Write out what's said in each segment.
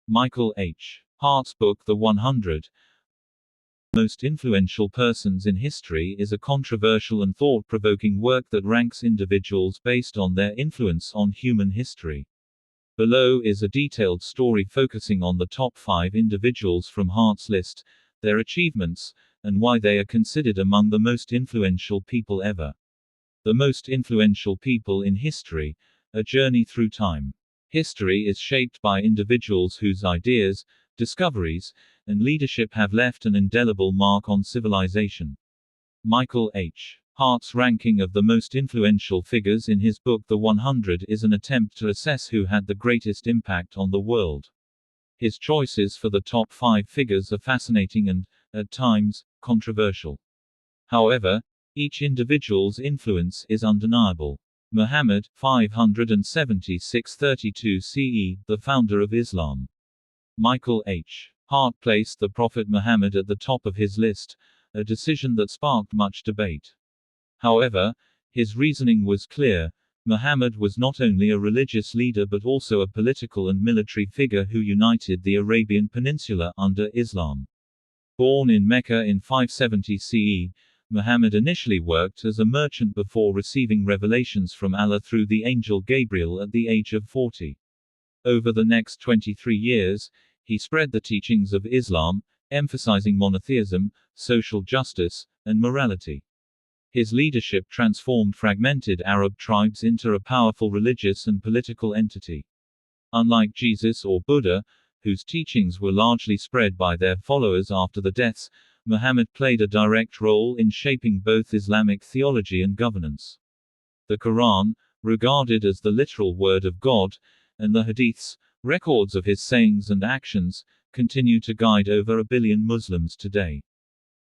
Michael Hart's book The 100 Most Influential Persons in History is a controversial and thought-provoking work that ranks individuals based on their influence on human history. Below is a detailed story focusing on the top 5 individuals from Hart's list, their achievements, and why they are considered among the most influential people ever. The most influential people in history, a journey through time. History is shaped by individuals whose ideas, discoveries, and leadership have left an indelible mark on civilization. Michael Hart's ranking of the most influential figures in his book The 100 is an attempt to assess who had the greatest impact on the world. His choices for the top 5 figures are fascinating and, at times, controversial. However, each individual's influence is undeniable. Muhammad, 576–32 CE, the founder of Islam. Michael Hart placed the Prophet Muhammad at the top of his list, a decision that sparked much debate. However, his reasoning was clear. Muhammad was not only a religious leader but also a political and military figure who united the Arabian Peninsula under Islam. Born in Mecca in 570 CE, Muhammad initially worked as a merchant before receiving revelations from Allah through the angel Gabriel at the age of 40. Over the next 23 years, he spread the teachings of Islam, emphasizing monotheism, social justice, and morality. His leadership transformed fragmented Arab tribes into a powerful religious and political entity. Unlike Jesus or Buddha, whose teachings were largely spread by their followers after the deaths, Muhammad played a direct role in shaping both Islamic theology and governance. The Quran, regarded as the literal word of God, and the Hadiths, records of his sayings and actions, continue to guide over 1 billion Muslims today.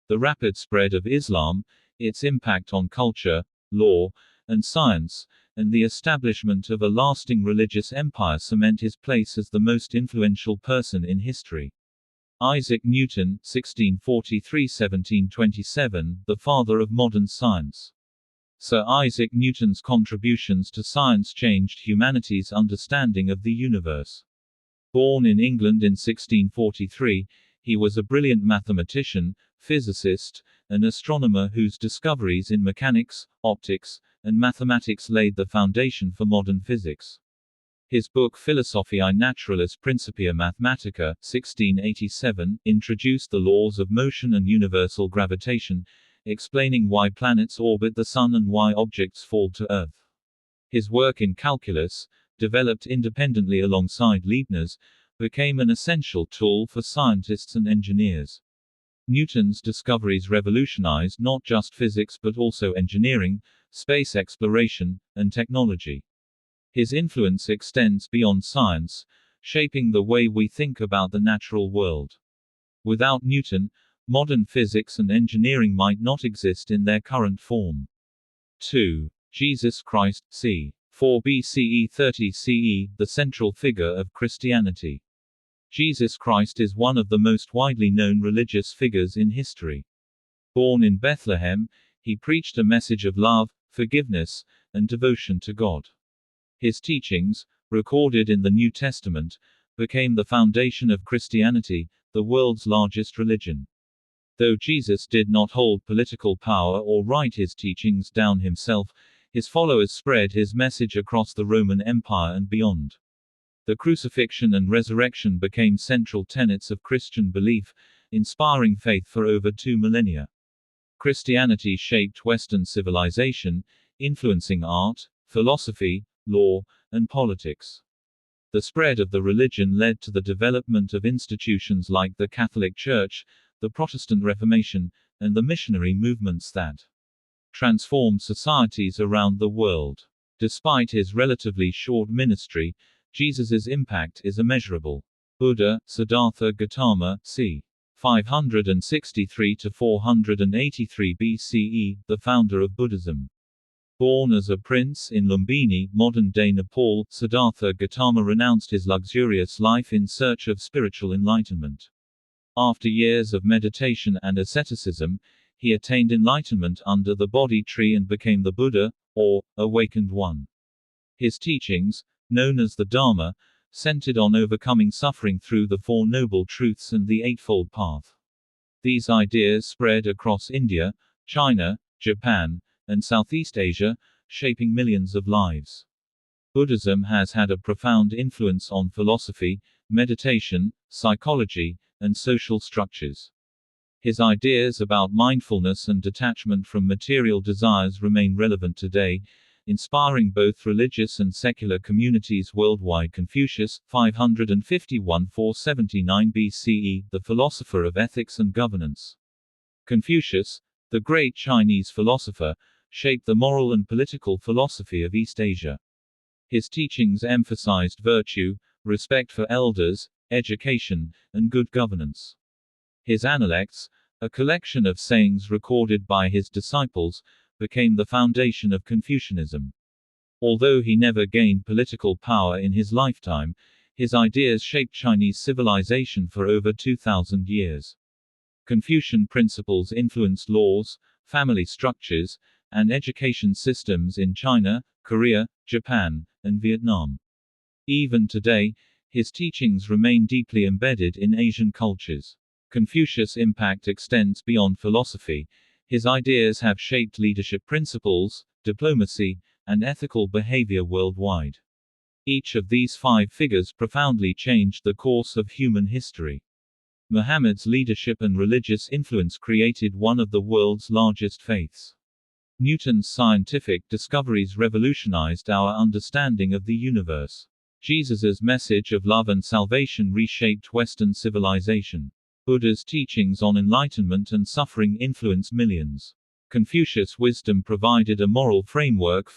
The rapid spread of Islam, its impact on culture, law, and science, and the establishment of a lasting religious empire cement his place as the most influential person in history. Isaac Newton, 1643–1727, the father of modern science. Sir Isaac Newton's contributions to science changed humanity's understanding of the universe. Born in England in 1643, he was a brilliant mathematician, physicist, and astronomer whose discoveries in mechanics, optics, and mathematics laid the foundation for modern physics. His book Philosophiae Naturalis Principia Mathematica, 1687, introduced the laws of motion and universal gravitation, explaining why planets orbit the Sun and why objects fall to Earth. His work in calculus, developed independently alongside Leibniz, became an essential tool for scientists and engineers. Newton's discoveries revolutionized not just physics but also engineering, space exploration, and technology. His influence extends beyond science, shaping the way we think about the natural world. Without Newton, modern physics and engineering might not exist in their current form. 2. Jesus Christ, c. 4 BCE 30 CE, the central figure of Christianity. Jesus Christ is one of the most widely known religious figures in history. Born in Bethlehem, he preached a message of love, forgiveness, and devotion to God. His teachings, recorded in the New Testament, became the foundation of Christianity, the world's largest religion. Though Jesus did not hold political power or write his teachings down himself, his followers spread his message across the Roman Empire and beyond. The crucifixion and resurrection became central tenets of Christian belief, inspiring faith for over 2 millennia. Christianity shaped Western civilization, influencing art, philosophy, law, and politics. The spread of the religion led to the development of institutions like the Catholic Church, the Protestant Reformation, and the missionary movements that transformed societies around the world. Despite his relatively short ministry, Jesus's impact is immeasurable. Buddha, Siddhartha Gautama, c. 563–483 BCE, the founder of Buddhism. Born as a prince in Lumbini, modern-day Nepal, Siddhartha Gautama renounced his luxurious life in search of spiritual enlightenment. After years of meditation and asceticism, he attained enlightenment under the Bodhi tree and became the Buddha, or awakened one. His teachings, known as the Dharma, centered on overcoming suffering through the Four Noble Truths and the Eightfold Path. These ideas spread across India, China, Japan, and Southeast Asia, shaping millions of lives. Buddhism has had a profound influence on philosophy, meditation, psychology, and social structures. His ideas about mindfulness and detachment from material desires remain relevant today, inspiring both religious and secular communities worldwide. Confucius, 551–479 BCE, the philosopher of ethics and governance. Confucius, the great Chinese philosopher, shaped the moral and political philosophy of East Asia. His teachings emphasized virtue, respect for elders, education, and good governance. His Analects, a collection of sayings recorded by his disciples, became the foundation of Confucianism. Although he never gained political power in his lifetime, his ideas shaped Chinese civilization for over 2,000 years. Confucian principles influenced laws, family structures, and education systems in China, Korea, Japan, and Vietnam. Even today, his teachings remain deeply embedded in Asian cultures. Confucius' impact extends beyond philosophy. His ideas have shaped leadership principles, diplomacy, and ethical behavior worldwide. Each of these 5 figures profoundly changed the course of human history. Muhammad's leadership and religious influence created one of the world's largest faiths. Newton's scientific discoveries revolutionized our understanding of the universe. Jesus' message of love and salvation reshaped Western civilization. Buddha's teachings on enlightenment and suffering influenced millions. Confucius' wisdom provided a moral framework